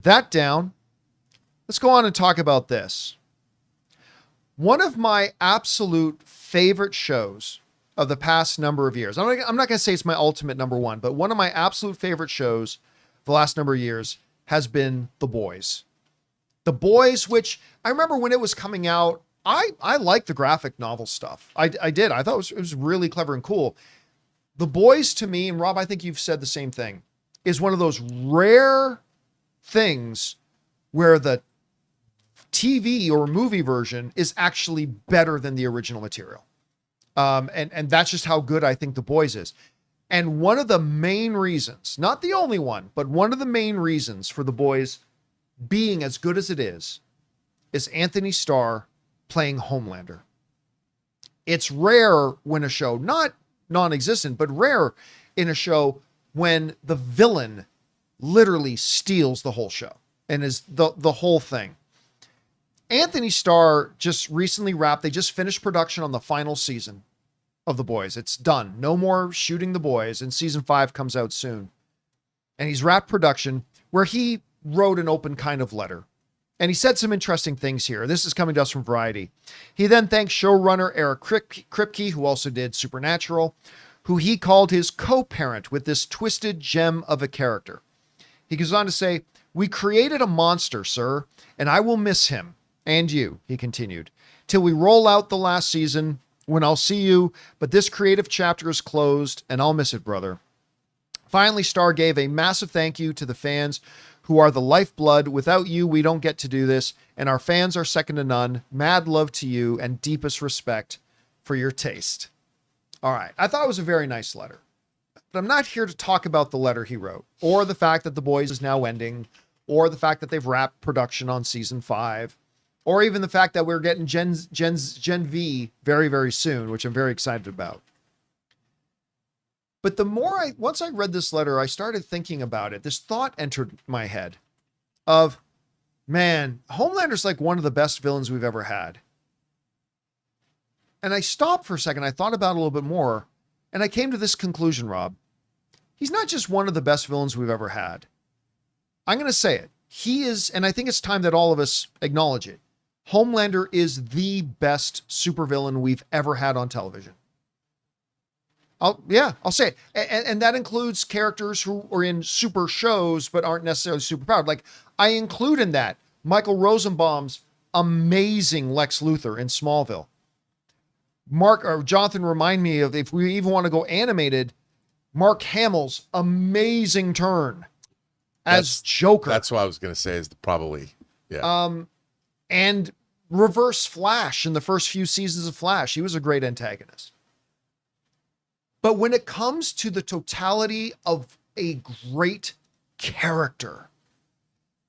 That down. Let's go on and talk about this. One of my absolute favorite shows of the past number of years. I'm not going to say it's my ultimate number one, but one of my absolute favorite shows the last number of years has been The Boys. The Boys, which I remember when it was coming out, I liked the graphic novel stuff. I did. I thought it was really clever and cool. The Boys to me, and Rob, I think you've said the same thing, is one of those rare things where the TV or movie version is actually better than the original material. And that's just how good I think The Boys is. And one of the main reasons, not the only one, but one of the main reasons for The Boys being as good as it is Anthony Starr playing Homelander. It's rare when a show, not non-existent, but rare in a show when the villain literally steals the whole show and is the whole thing. Anthony Starr just recently wrapped. They just finished production on the final season of The Boys. It's done. No more shooting The Boys, and season 5 comes out soon. And he's wrapped production where he wrote an open kind of letter. And he said some interesting things here. This is coming to us from Variety. He then thanked showrunner Eric Kripke, who also did Supernatural, who he called his co-parent with this twisted gem of a character. He goes on to say, "We created a monster, sir, and I will miss him. And you," he continued, "till we roll out the last season when I'll see you, but this creative chapter is closed and I'll miss it, brother." Finally, Starr gave a massive thank you to the fans who are the lifeblood. "Without you, we don't get to do this, and our fans are second to none. Mad love to you and deepest respect for your taste." All right. I thought it was a very nice letter, but I'm not here to talk about the letter he wrote or the fact that The Boys is now ending or the fact that they've wrapped production on season 5. Or even the fact that we're getting Gen V very, very soon, which I'm very excited about. But once I read this letter, I started thinking about it. This thought entered my head of, man, Homelander's like one of the best villains we've ever had. And I stopped for a second. I thought about it a little bit more, and I came to this conclusion, Rob. He's not just one of the best villains we've ever had. I'm going to say it. He is, and I think it's time that all of us acknowledge it. Homelander is the best supervillain we've ever had on television. I'll say it. And that includes characters who are in super shows, but aren't necessarily super powered. Like, I include in that Michael Rosenbaum's amazing Lex Luthor in Smallville. Jonathan remind me of, if we even want to go animated, Mark Hamill's amazing turn as Joker. That's what I was going to say is probably, yeah. And Reverse Flash in the first few seasons of Flash. He was a great antagonist. But when it comes to the totality of a great character,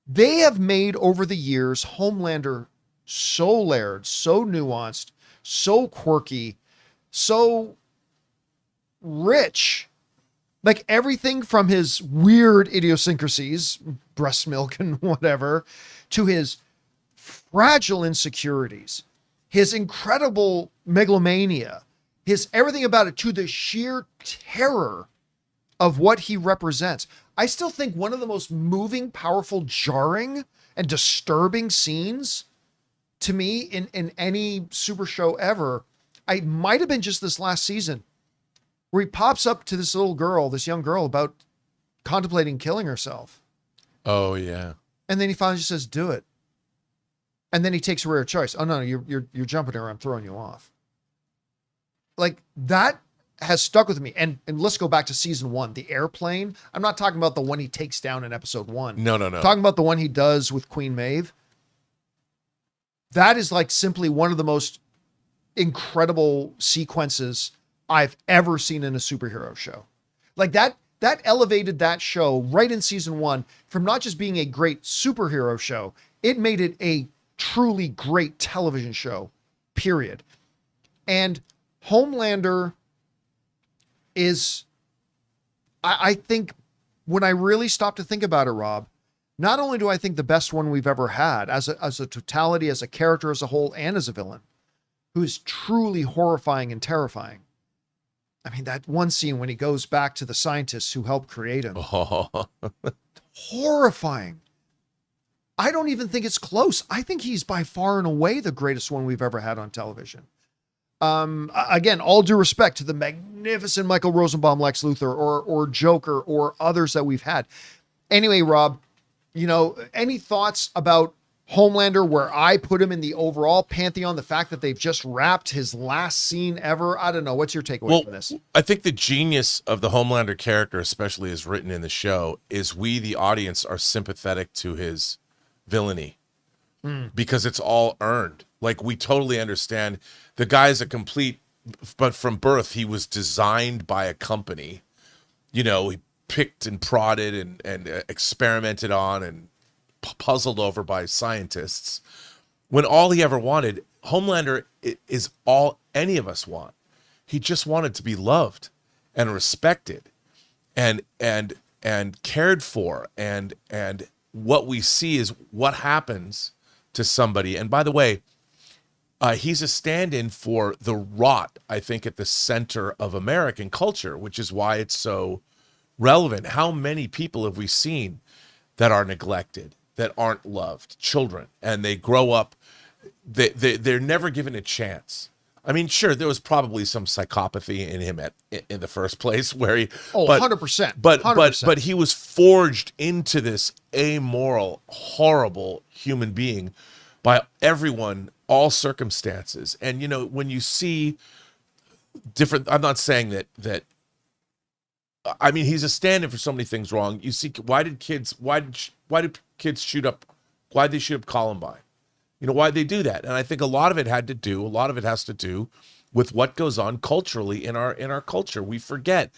they have made over the years Homelander so layered, so nuanced, so quirky, so rich. Like everything from his weird idiosyncrasies, breast milk and whatever, to his fragile insecurities, his incredible megalomania, his everything about it, to the sheer terror of what he represents. I still think one of the most moving, powerful, jarring, and disturbing scenes to me in any super show ever, I might have been just this last season, where he pops up to this little girl, this young girl, about contemplating killing herself. Oh, yeah. And then he finally just says, "Do it." And then he takes a rare choice. "Oh, no, you're jumping her. I'm throwing you off." Like, that has stuck with me. And let's go back to season 1, the airplane. I'm not talking about the one he takes down in episode 1. No. I'm talking about the one he does with Queen Maeve. That is like simply one of the most incredible sequences I've ever seen in a superhero show. Like that elevated that show right in season 1 from not just being a great superhero show, it made it a truly great television show, period. And Homelander is, I think, when I really stop to think about it, Rob, not only do I think the best one we've ever had as a totality, as a character, as a whole, and as a villain, who is truly horrifying and terrifying. I mean, that one scene when he goes back to the scientists who helped create him. Oh. Horrifying. I don't even think it's close. I think he's by far and away the greatest one we've ever had on television. Again, all due respect to the magnificent Michael Rosenbaum, Lex Luthor, or Joker, or others that we've had. Anyway, Rob, any thoughts about Homelander, where I put him in the overall pantheon, the fact that they've just wrapped his last scene ever? I don't know. What's your takeaway from this? I think the genius of the Homelander character, especially as written in the show, is we, the audience, are sympathetic to his villainy because it's all earned. Like, we totally understand the guy's a complete, but from birth, he was designed by a company. He picked and prodded and experimented on and puzzled over by scientists, when all he ever wanted, Homelander, is all any of us want. He just wanted to be loved and respected and cared for. And what we see is what happens to somebody. And by the way, he's a stand-in for the rot, I think, at the center of American culture, which is why it's so relevant. How many people have we seen that are neglected, that aren't loved, children, and they grow up, they're never given a chance. I mean, sure, there was probably some psychopathy in him in the first place, where he 100%. But he was forged into this amoral, horrible human being by everyone, all circumstances. And when you see different, I'm not saying that I mean, he's a stand-in for so many things wrong. You see, why did kids shoot up? Why did they shoot up Columbine? Why did they do that? And I think a lot of it has to do with what goes on culturally in our culture. We forget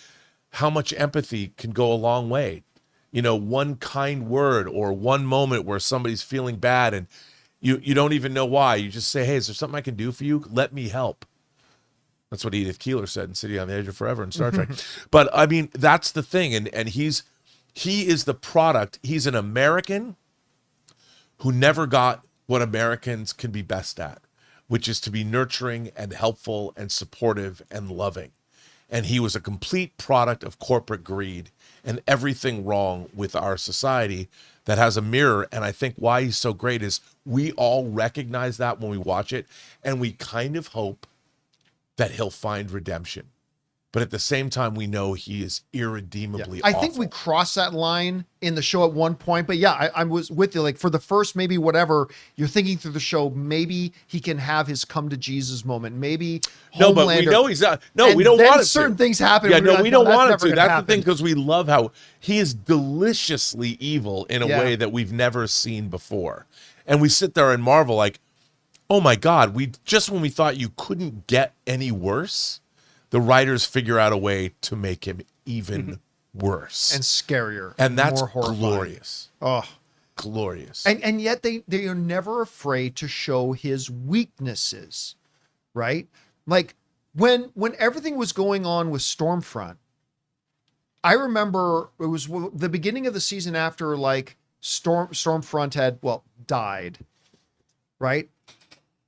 how much empathy can go a long way. One kind word or one moment where somebody's feeling bad and you don't even know why. You just say, hey, is there something I can do for you? Let me help. That's what Edith Keeler said in City on the Edge of Forever in Star Trek. But I mean, that's the thing. And he is the product. He's an American who never got what Americans can be best at, which is to be nurturing and helpful and supportive and loving. And he was a complete product of corporate greed and everything wrong with our society that has a mirror. And I think why he's so great is we all recognize that when we watch it, and we kind of hope that he'll find redemption. But at the same time, we know he is irredeemably awful. I think we crossed that line in the show at one point, but yeah, I was with you. Like, for the first, maybe whatever, you're thinking through the show, maybe he can have his come to Jesus moment. Maybe no, but we know he's not. No, and we don't want it. Certain things happen. Yeah, no, we don't want it to. That's the thing, happen. because we love how he is deliciously evil in a way that we've never seen before. And we sit there and marvel, like, oh my God, when we thought you couldn't get any worse, the writers figure out a way to make him even worse and scarier, and that's more horrifying. Glorious. Oh, glorious. And yet they are never afraid to show his weaknesses, right? Like when everything was going on with Stormfront, I remember it was the beginning of the season after like Stormfront had died, right?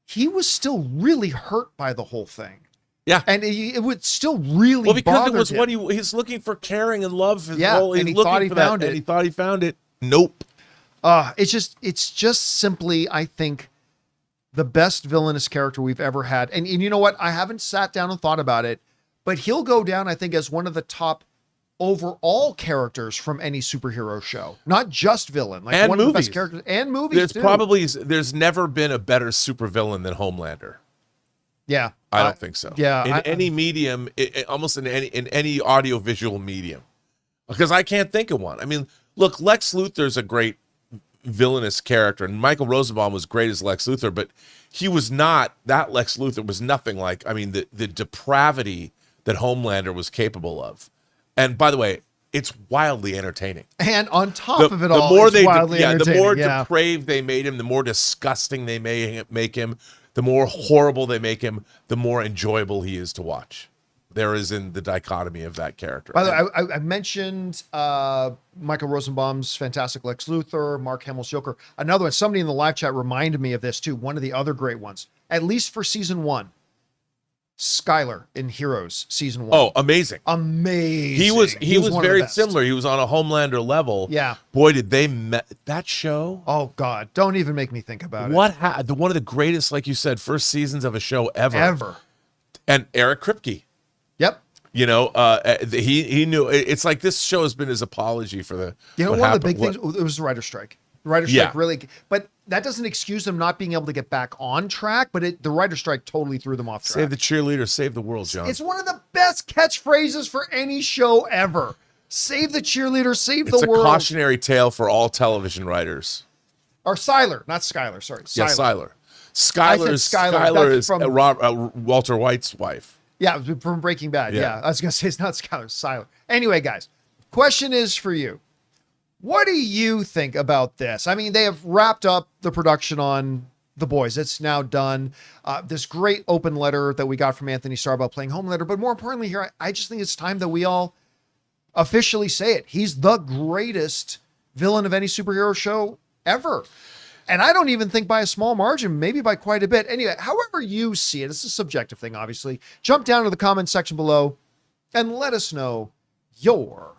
He was still really hurt by the whole thing. Yeah. And it would still really because it was him. what he's looking for, caring and love. And he thought he found it. And he thought he found it. Nope. It's just simply, I think, the best villainous character we've ever had. And you know what? I haven't sat down and thought about it, but he'll go down, I think, as one of the top overall characters from any superhero show, not just villain, like and one movies. of the best characters and movies. There's never been a better supervillain than Homelander. Yeah, I don't think so. Yeah, in any medium, almost in any audiovisual medium, because I can't think of one. I mean, look, Lex Luthor's a great villainous character, and Michael Rosenbaum was great as Lex Luthor, but he was not. That Lex Luthor was nothing like. I mean, the depravity that Homelander was capable of. And by the way, it's wildly entertaining. And on top of it all, it's wildly entertaining. The more depraved they made him, the more disgusting they make him, the more horrible they make him, the more enjoyable he is to watch. There is in the dichotomy of that character. By the way, I mentioned Michael Rosenbaum's fantastic Lex Luthor, Mark Hamill's Joker. Another one, somebody in the live chat reminded me of this too. One of the other great ones, at least for season 1. Skyler in Heroes season 1. Oh, amazing. Amazing. He was one of the very best. similar. He was on a Homelander level. Yeah. Boy, did they that show. Oh God, don't even make me think about One of the greatest, like you said, first seasons of a show ever. Ever. And Eric Kripke. Yep. You know, he knew. It's like this show has been his apology for the. You know, what one of the happened- big things, it was the writer strike. The writer strike Yeah. really, but that doesn't excuse them not being able to get back on track, but the writer strike totally threw them off track. Save the cheerleader, save the world, John. It's one of the best catchphrases for any show ever. Save the cheerleader, save It's the a world. cautionary tale for all television writers. Or Siler, not Skyler, sorry. Yeah, Siler. Skyler. Skyler. Skyler That's is from- Walter White's wife. Yeah, from Breaking Bad. Yeah. I was going to say it's not Skyler, Siler. Anyway, guys, question is for you. What do you think about this? I mean, they have wrapped up the production on The Boys. It's now done. This great open letter that we got from Anthony Starr about playing Homelander. But more importantly here, I just think it's time that we all officially say it. He's the greatest villain of any superhero show ever. And I don't even think by a small margin, maybe by quite a bit. Anyway, however you see it, it's a subjective thing, obviously. Jump down to the comment section below and let us know your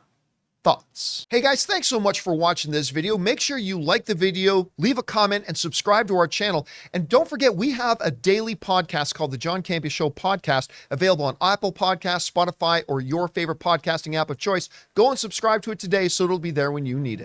thoughts. Hey guys, thanks so much for watching this video. Make sure you like the video, leave a comment, and subscribe to our channel. And don't forget, we have a daily podcast called the John Campea Show podcast, available on Apple Podcasts, Spotify, or your favorite podcasting app of choice. Go and subscribe to it today so it'll be there when you need it.